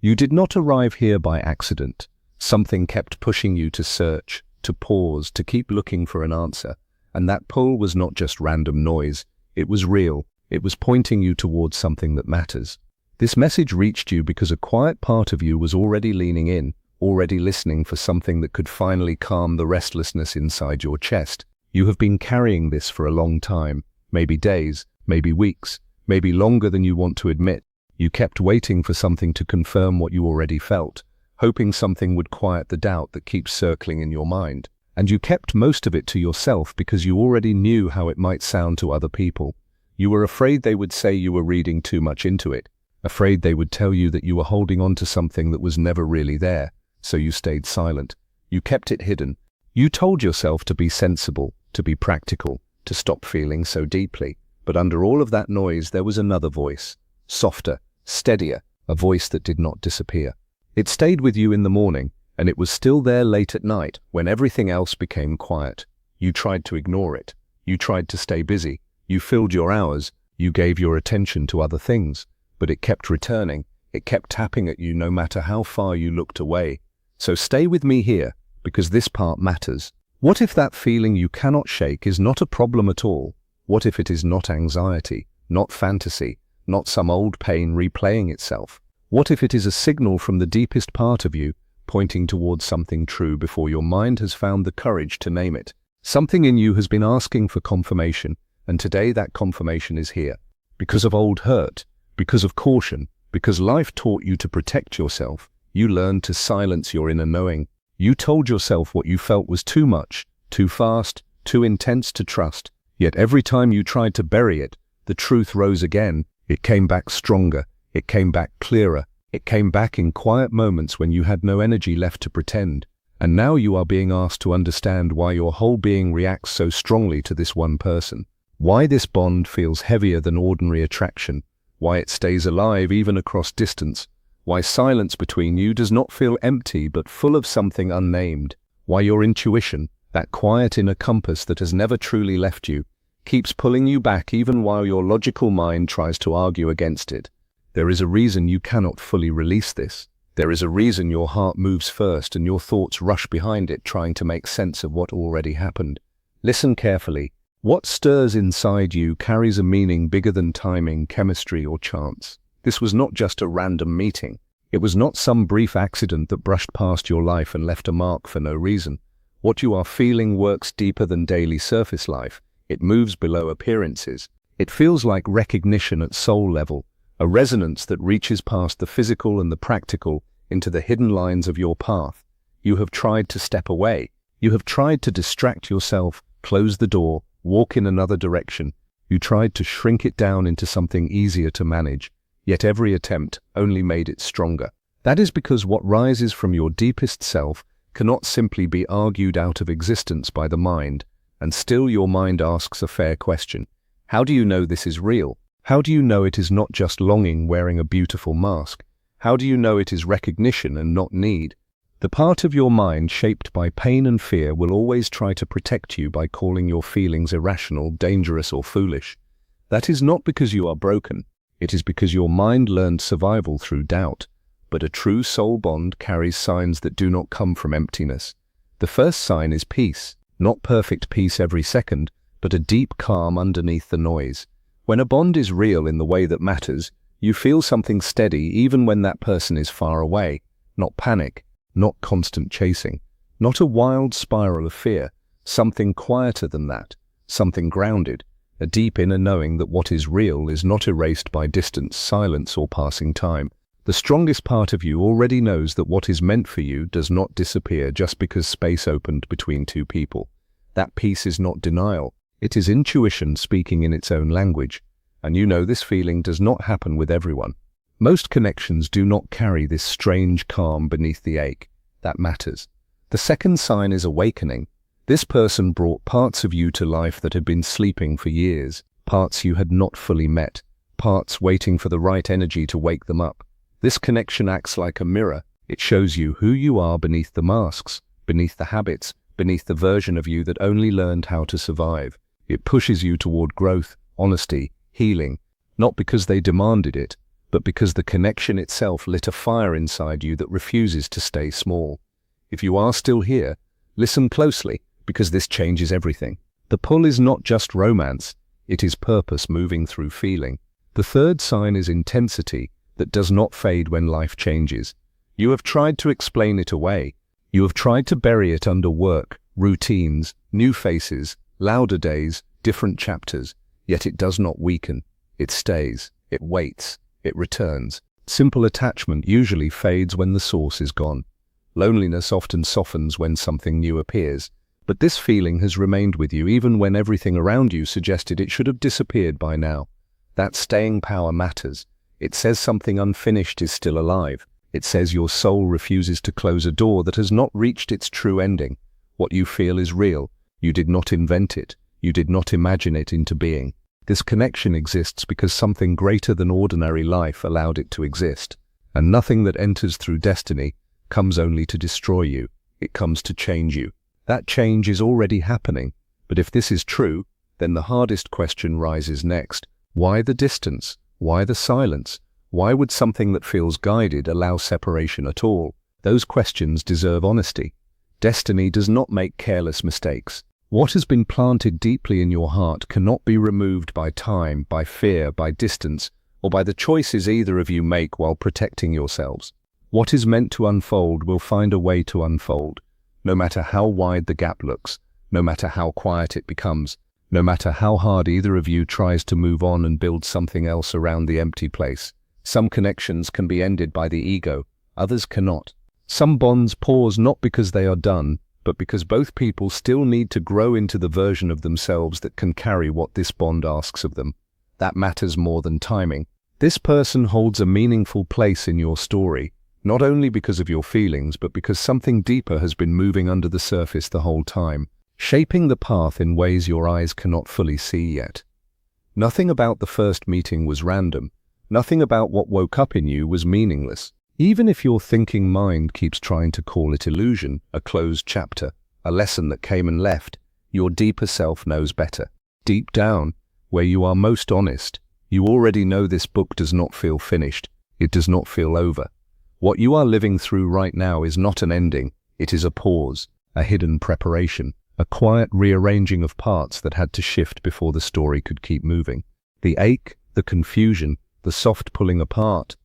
You did not arrive here by accident. Something kept pushing you to search, to pause, to keep looking for an answer. And that pull was not just random noise. It was real. It was pointing you towards something that matters. This message reached you because a quiet part of you was already leaning in, already listening for something that could finally calm the restlessness inside your chest. You have been carrying this for a long time, maybe days, maybe weeks, maybe longer than you want to admit. You kept waiting for something to confirm what you already felt, hoping something would quiet the doubt that keeps circling in your mind. And you kept most of it to yourself because you already knew how it might sound to other people. You were afraid they would say you were reading too much into it, afraid they would tell you that you were holding on to something that was never really there, so you stayed silent. You kept it hidden. You told yourself to be sensible, to be practical, to stop feeling so deeply. But under all of that noise there was another voice, softer, steadier, a voice that did not disappear. It stayed with you in the morning, and it was still there late at night when everything else became quiet. You tried to ignore it. You tried to stay busy. You filled your hours. You gave your attention to other things. But it kept returning. It kept tapping at you no matter how far you looked away. So stay with me here, because this part matters. What if that feeling you cannot shake is not a problem at all? What if it is not anxiety, not fantasy, not some old pain replaying itself? What if it is a signal from the deepest part of you, pointing towards something true before your mind has found the courage to name it? Something in you has been asking for confirmation, and today that confirmation is here. Because of old hurt, because of caution, because life taught you to protect yourself, you learned to silence your inner knowing. You told yourself what you felt was too much, too fast, too intense to trust. Yet every time you tried to bury it, the truth rose again. It came back stronger. It came back clearer. It came back in quiet moments when you had no energy left to pretend. And now you are being asked to understand why your whole being reacts so strongly to this one person. Why this bond feels heavier than ordinary attraction. Why it stays alive even across distance. Why silence between you does not feel empty but full of something unnamed. Why your intuition, that quiet inner compass that has never truly left you, keeps pulling you back even while your logical mind tries to argue against it. There is a reason you cannot fully release this. There is a reason your heart moves first and your thoughts rush behind it, trying to make sense of what already happened. Listen carefully. What stirs inside you carries a meaning bigger than timing, chemistry, or chance. This was not just a random meeting. It was not some brief accident that brushed past your life and left a mark for no reason. What you are feeling works deeper than daily surface life. It moves below appearances. It feels like recognition at soul level, a resonance that reaches past the physical and the practical into the hidden lines of your path. You have tried to step away. You have tried to distract yourself, close the door, walk in another direction. You tried to shrink it down into something easier to manage. Yet every attempt only made it stronger. That is because what rises from your deepest self cannot simply be argued out of existence by the mind. And still your mind asks a fair question. How do you know this is real? How do you know it is not just longing wearing a beautiful mask? How do you know it is recognition and not need? The part of your mind shaped by pain and fear will always try to protect you by calling your feelings irrational, dangerous, or foolish. That is not because you are broken. It is because your mind learned survival through doubt. But a true soul bond carries signs that do not come from emptiness. The first sign is peace, not perfect peace every second, but a deep calm underneath the noise. When a bond is real in the way that matters, you feel something steady even when that person is far away. Not panic, not constant chasing, not a wild spiral of fear, something quieter than that, something grounded. A deep inner knowing that what is real is not erased by distance, silence, or passing time. The strongest part of you already knows that what is meant for you does not disappear just because space opened between two people. That peace is not denial. It is intuition speaking in its own language. And you know this feeling does not happen with everyone. Most connections do not carry this strange calm beneath the ache. That matters. The second sign is awakening. This person brought parts of you to life that had been sleeping for years, parts you had not fully met, parts waiting for the right energy to wake them up. This connection acts like a mirror. It shows you who you are beneath the masks, beneath the habits, beneath the version of you that only learned how to survive. It pushes you toward growth, honesty, healing, not because they demanded it, but because the connection itself lit a fire inside you that refuses to stay small. If you are still here, listen closely, because this changes everything. The pull is not just romance, it is purpose moving through feeling. The third sign is intensity that does not fade when life changes. You have tried to explain it away. You have tried to bury it under work, routines, new faces, louder days, different chapters, yet it does not weaken. It stays, it waits, it returns. Simple attachment usually fades when the source is gone. Loneliness often softens when something new appears. But this feeling has remained with you even when everything around you suggested it should have disappeared by now. That staying power matters. It says something unfinished is still alive. It says your soul refuses to close a door that has not reached its true ending. What you feel is real. You did not invent it. You did not imagine it into being. This connection exists because something greater than ordinary life allowed it to exist. And nothing that enters through destiny comes only to destroy you. It comes to change you. That change is already happening. But if this is true, then the hardest question rises next. Why the distance? Why the silence? Why would something that feels guided allow separation at all? Those questions deserve honesty. Destiny does not make careless mistakes. What has been planted deeply in your heart cannot be removed by time, by fear, by distance, or by the choices either of you make while protecting yourselves. What is meant to unfold will find a way to unfold, no matter how wide the gap looks, no matter how quiet it becomes, no matter how hard either of you tries to move on and build something else around the empty place. Some connections can be ended by the ego, others cannot. Some bonds pause not because they are done, but because both people still need to grow into the version of themselves that can carry what this bond asks of them. That matters more than timing. This person holds a meaningful place in your story, not only because of your feelings, but because something deeper has been moving under the surface the whole time, shaping the path in ways your eyes cannot fully see yet. Nothing about the first meeting was random. Nothing about what woke up in you was meaningless. Even if your thinking mind keeps trying to call it illusion, a closed chapter, a lesson that came and left, your deeper self knows better. Deep down, where you are most honest, you already know this book does not feel finished. It does not feel over. What you are living through right now is not an ending. It is a pause, a hidden preparation, a quiet rearranging of parts that had to shift before the story could keep moving. The ache, the confusion, the soft pulling apart,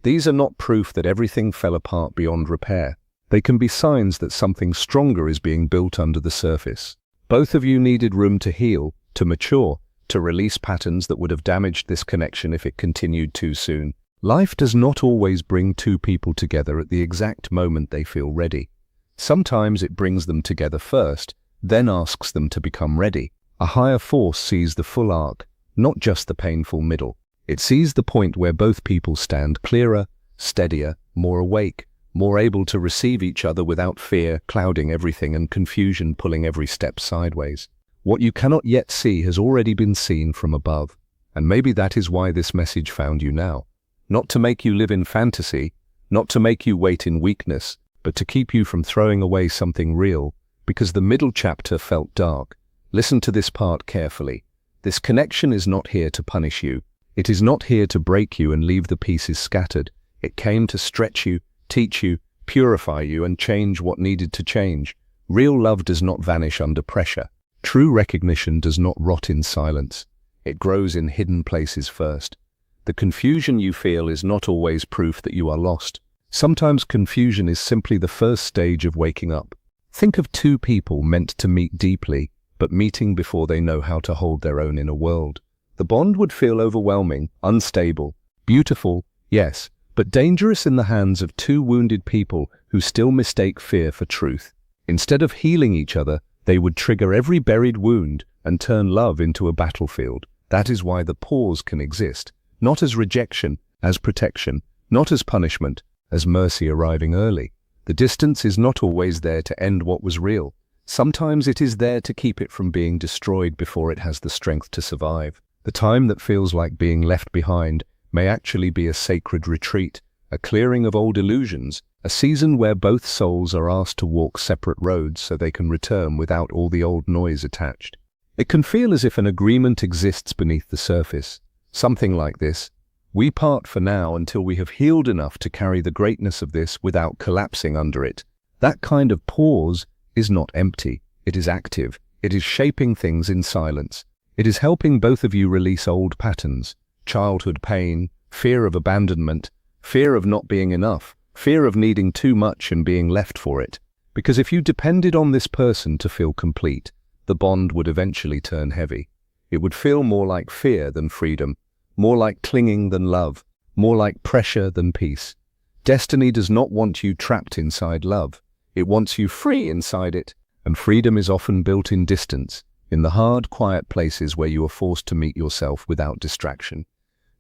these are not proof that everything fell apart beyond repair. They can be signs that something stronger is being built under the surface. Both of you needed room to heal, to mature, to release patterns that would have damaged this connection if it continued too soon. Life does not always bring two people together at the exact moment they feel ready. Sometimes it brings them together first, then asks them to become ready. A higher force sees the full arc, not just the painful middle. It sees the point where both people stand clearer, steadier, more awake, more able to receive each other without fear clouding everything and confusion pulling every step sideways. What you cannot yet see has already been seen from above, and maybe that is why this message found you now. Not to make you live in fantasy, not to make you wait in weakness, but to keep you from throwing away something real, because the middle chapter felt dark. Listen to this part carefully. This connection is not here to punish you. It is not here to break you and leave the pieces scattered. It came to stretch you, teach you, purify you, and change what needed to change. Real love does not vanish under pressure. True recognition does not rot in silence. It grows in hidden places first. The confusion you feel is not always proof that you are lost. Sometimes confusion is simply the first stage of waking up. Think of two people meant to meet deeply, but meeting before they know how to hold their own in a world. The bond would feel overwhelming, unstable, beautiful, yes, but dangerous in the hands of two wounded people who still mistake fear for truth. Instead of healing each other, they would trigger every buried wound and turn love into a battlefield. That is why the pause can exist, not as rejection, as protection, not as punishment, as mercy arriving early. The distance is not always there to end what was real. Sometimes it is there to keep it from being destroyed before it has the strength to survive. The time that feels like being left behind may actually be a sacred retreat, a clearing of old illusions, a season where both souls are asked to walk separate roads so they can return without all the old noise attached. It can feel as if an agreement exists beneath the surface. Something like this: We part for now until we have healed enough to carry the greatness of this without collapsing under it. That kind of pause is not empty. It is active. It is shaping things in silence. It is helping both of you release old patterns, childhood pain, fear of abandonment, fear of not being enough, fear of needing too much and being left for it. Because if you depended on this person to feel complete, the bond would eventually turn heavy. It would feel more like fear than freedom, more like clinging than love, more like pressure than peace. Destiny does not want you trapped inside love. It wants you free inside it, and freedom is often built in distance, in the hard, quiet places where you are forced to meet yourself without distraction.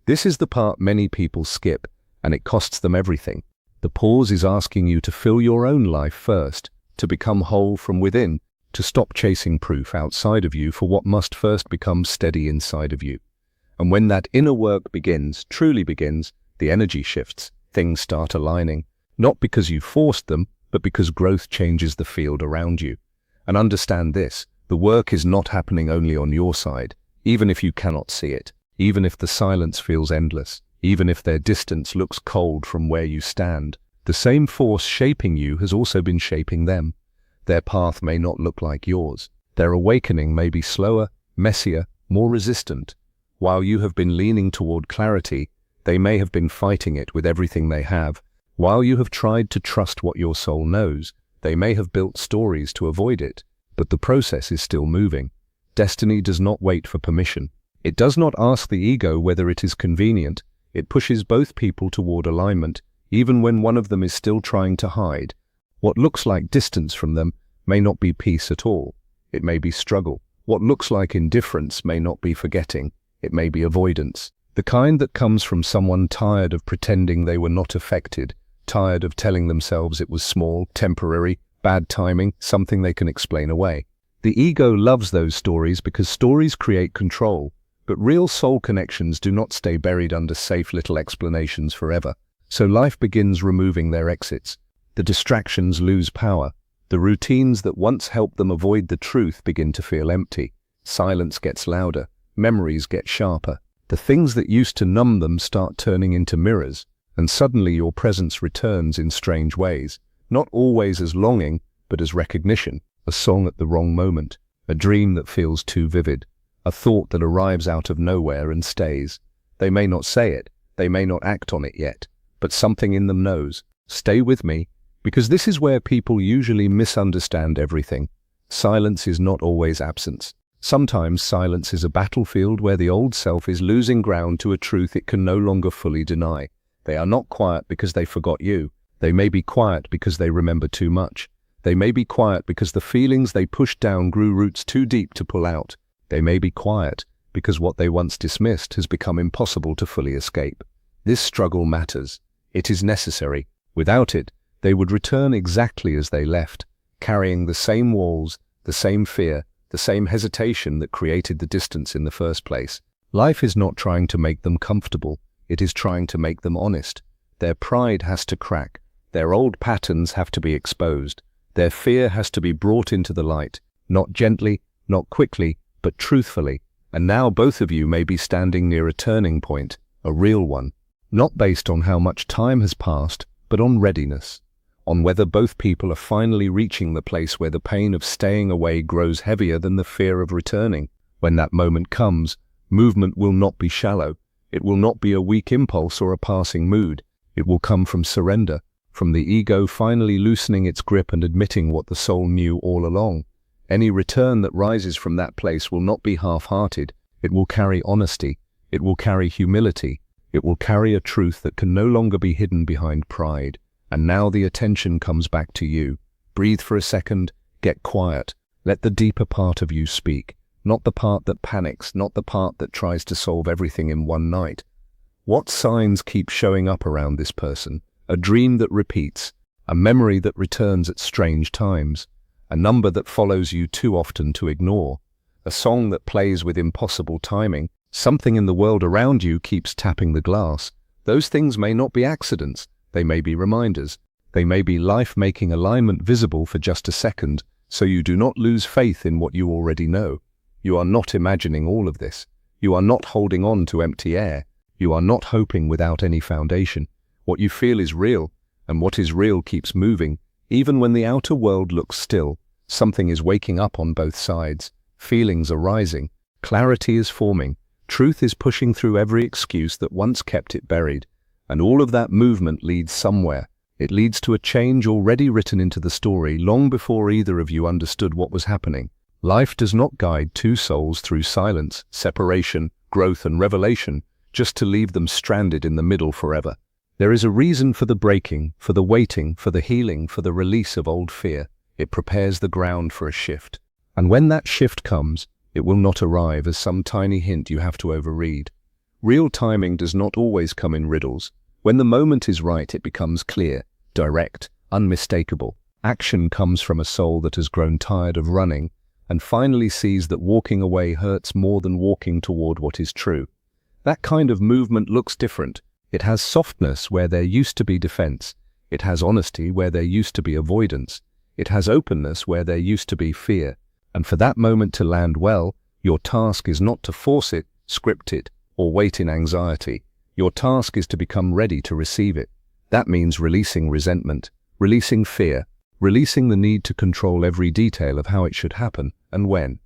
This is the part many people skip, and it costs them everything. The pause is asking you to fill your own life first, to become whole from within, to stop chasing proof outside of you for what must first become steady inside of you. And when that inner work begins, truly begins, the energy shifts, things start aligning, not because you forced them, but because growth changes the field around you. And understand this, the work is not happening only on your side, even if you cannot see it, even if the silence feels endless, even if their distance looks cold from where you stand. The same force shaping you has also been shaping them. Their path may not look like yours. Their awakening may be slower, messier, more resistant. While you have been leaning toward clarity, they may have been fighting it with everything they have. While you have tried to trust what your soul knows, they may have built stories to avoid it. But the process is still moving. Destiny does not wait for permission. It does not ask the ego whether it is convenient. It pushes both people toward alignment, even when one of them is still trying to hide. What looks like distance from them may not be peace at all. It may be struggle. What looks like indifference may not be forgetting. It may be avoidance. The kind that comes from someone tired of pretending they were not affected, tired of telling themselves it was small, temporary, bad timing, something they can explain away. The ego loves those stories because stories create control, but real soul connections do not stay buried under safe little explanations forever. So life begins removing their exits. The distractions lose power. The routines that once helped them avoid the truth begin to feel empty. Silence gets louder. Memories get sharper. The things that used to numb them start turning into mirrors, and suddenly your presence returns in strange ways, not always as longing, but as recognition, a song at the wrong moment, a dream that feels too vivid, a thought that arrives out of nowhere and stays. They may not say it, they may not act on it yet, but something in them knows. Stay with me, because this is where people usually misunderstand everything. Silence is not always absence. Sometimes silence is a battlefield where the old self is losing ground to a truth it can no longer fully deny. They are not quiet because they forgot you. They may be quiet because they remember too much. They may be quiet because the feelings they pushed down grew roots too deep to pull out. They may be quiet because what they once dismissed has become impossible to fully escape. This struggle matters. It is necessary. Without it, they would return exactly as they left, carrying the same walls, the same fear, the same hesitation that created the distance in the first place. Life is not trying to make them comfortable. It is trying to make them honest. Their pride has to crack. Their old patterns have to be exposed. Their fear has to be brought into the light, not gently, not quickly, but truthfully. And now both of you may be standing near a turning point, a real one, not based on how much time has passed, but on readiness, on whether both people are finally reaching the place where the pain of staying away grows heavier than the fear of returning. When that moment comes, movement will not be shallow. It will not be a weak impulse or a passing mood. It will come from surrender, from the ego finally loosening its grip and admitting what the soul knew all along. Any return that rises from that place will not be half-hearted. It will carry honesty. It will carry humility. It will carry a truth that can no longer be hidden behind pride. And now the attention comes back to you. Breathe for a second, get quiet. Let the deeper part of you speak, not the part that panics, not the part that tries to solve everything in one night. What signs keep showing up around this person? A dream that repeats, a memory that returns at strange times, a number that follows you too often to ignore, a song that plays with impossible timing, something in the world around you keeps tapping the glass. Those things may not be accidents. They may be reminders. They may be life making alignment visible for just a second, so you do not lose faith in what you already know. You are not imagining all of this. You are not holding on to empty air. You are not hoping without any foundation. What you feel is real, and what is real keeps moving. Even when the outer world looks still, something is waking up on both sides. Feelings are rising. Clarity is forming. Truth is pushing through every excuse that once kept it buried. And all of that movement leads somewhere. It leads to a change already written into the story long before either of you understood what was happening. Life does not guide two souls through silence, separation, growth and revelation, just to leave them stranded in the middle forever. There is a reason for the breaking, for the waiting, for the healing, for the release of old fear. It prepares the ground for a shift. And when that shift comes, it will not arrive as some tiny hint you have to overread. Real timing does not always come in riddles. When the moment is right, it becomes clear, direct, unmistakable. Action comes from a soul that has grown tired of running and finally sees that walking away hurts more than walking toward what is true. That kind of movement looks different. It has softness where there used to be defense. It has honesty where there used to be avoidance. It has openness where there used to be fear. And for that moment to land well, your task is not to force it, script it, or wait in anxiety. Your task is to become ready to receive it. That means releasing resentment, releasing fear, releasing the need to control every detail of how it should happen and when.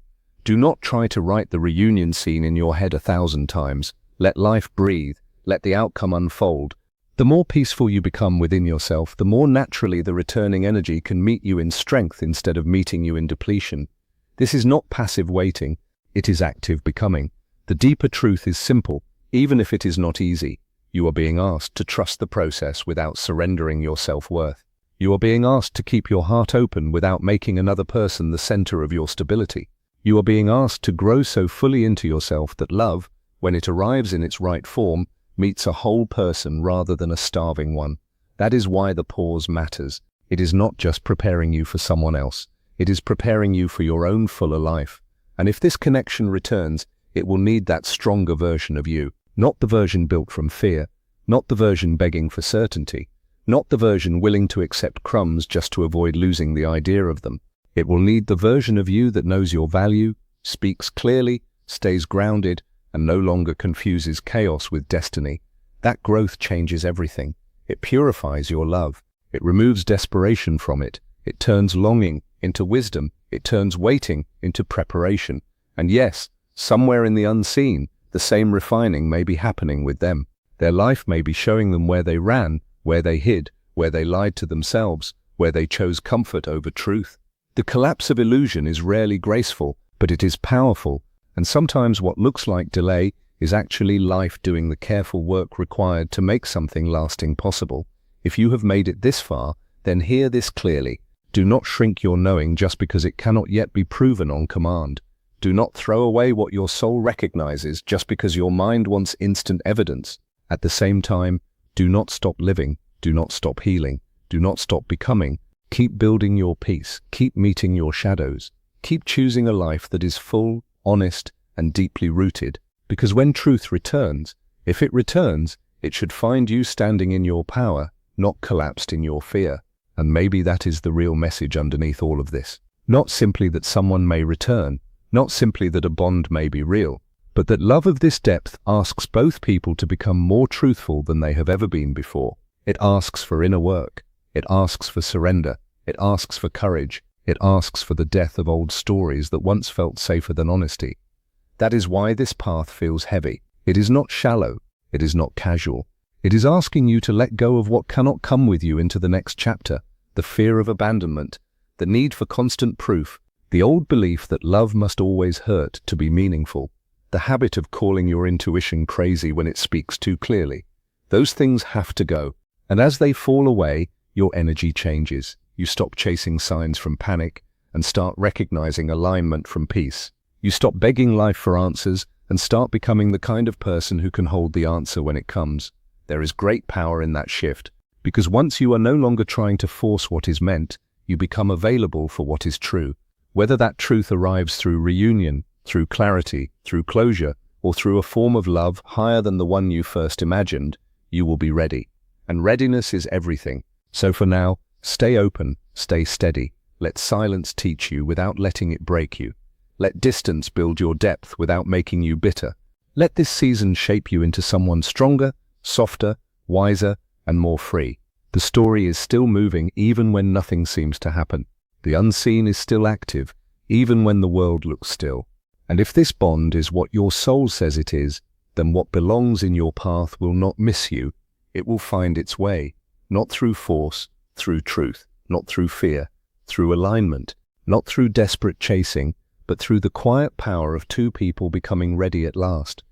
Do not try to write the reunion scene in your head 1,000 times. Let life breathe. Let the outcome unfold. The more peaceful you become within yourself, the more naturally the returning energy can meet you in strength instead of meeting you in depletion. This is not passive waiting, it is active becoming. The deeper truth is simple, even if it is not easy. You are being asked to trust the process without surrendering your self-worth. You are being asked to keep your heart open without making another person the center of your stability. You are being asked to grow so fully into yourself that love, when it arrives in its right form, meets a whole person rather than a starving one. That is why the pause matters. It is not just preparing you for someone else. It is preparing you for your own fuller life. And if this connection returns, it will need that stronger version of you. Not the version built from fear, not the version begging for certainty, not the version willing to accept crumbs just to avoid losing the idea of them. It will need the version of you that knows your value, speaks clearly, stays grounded, and no longer confuses chaos with destiny. That growth changes everything. It purifies your love. It removes desperation from it. It turns longing into wisdom. It turns waiting into preparation. And yes, somewhere in the unseen, the same refining may be happening with them. Their life may be showing them where they ran, where they hid, where they lied to themselves, where they chose comfort over truth. The collapse of illusion is rarely graceful, but it is powerful. And sometimes what looks like delay is actually life doing the careful work required to make something lasting possible. If you have made it this far, then hear this clearly. Do not shrink your knowing just because it cannot yet be proven on command. Do not throw away what your soul recognizes just because your mind wants instant evidence. At the same time, do not stop living. Do not stop healing. Do not stop becoming. Keep building your peace. Keep meeting your shadows. Keep choosing a life that is full, honest, and deeply rooted. Because when truth returns, if it returns, it should find you standing in your power, not collapsed in your fear. And maybe that is the real message underneath all of this. Not simply that someone may return, not simply that a bond may be real, but that love of this depth asks both people to become more truthful than they have ever been before. It asks for inner work. It asks for surrender. It asks for courage. It asks for the death of old stories that once felt safer than honesty. That is why this path feels heavy. It is not shallow. It is not casual. It is asking you to let go of what cannot come with you into the next chapter, the fear of abandonment, the need for constant proof, the old belief that love must always hurt to be meaningful, the habit of calling your intuition crazy when it speaks too clearly. Those things have to go, and as they fall away, your energy changes. You stop chasing signs from panic and start recognizing alignment from peace. You stop begging life for answers and start becoming the kind of person who can hold the answer when it comes. There is great power in that shift, because once you are no longer trying to force what is meant, you become available for what is true. Whether that truth arrives through reunion, through clarity, through closure, or through a form of love higher than the one you first imagined, you will be ready. And readiness is everything. So for now, stay open, stay steady. Let silence teach you without letting it break you. Let distance build your depth without making you bitter. Let this season shape you into someone stronger, softer, wiser, and more free. The story is still moving even when nothing seems to happen. The unseen is still active, even when the world looks still. And if this bond is what your soul says it is, then what belongs in your path will not miss you. It will find its way, not through force, through truth, not through fear, through alignment, not through desperate chasing, but through the quiet power of two people becoming ready at last.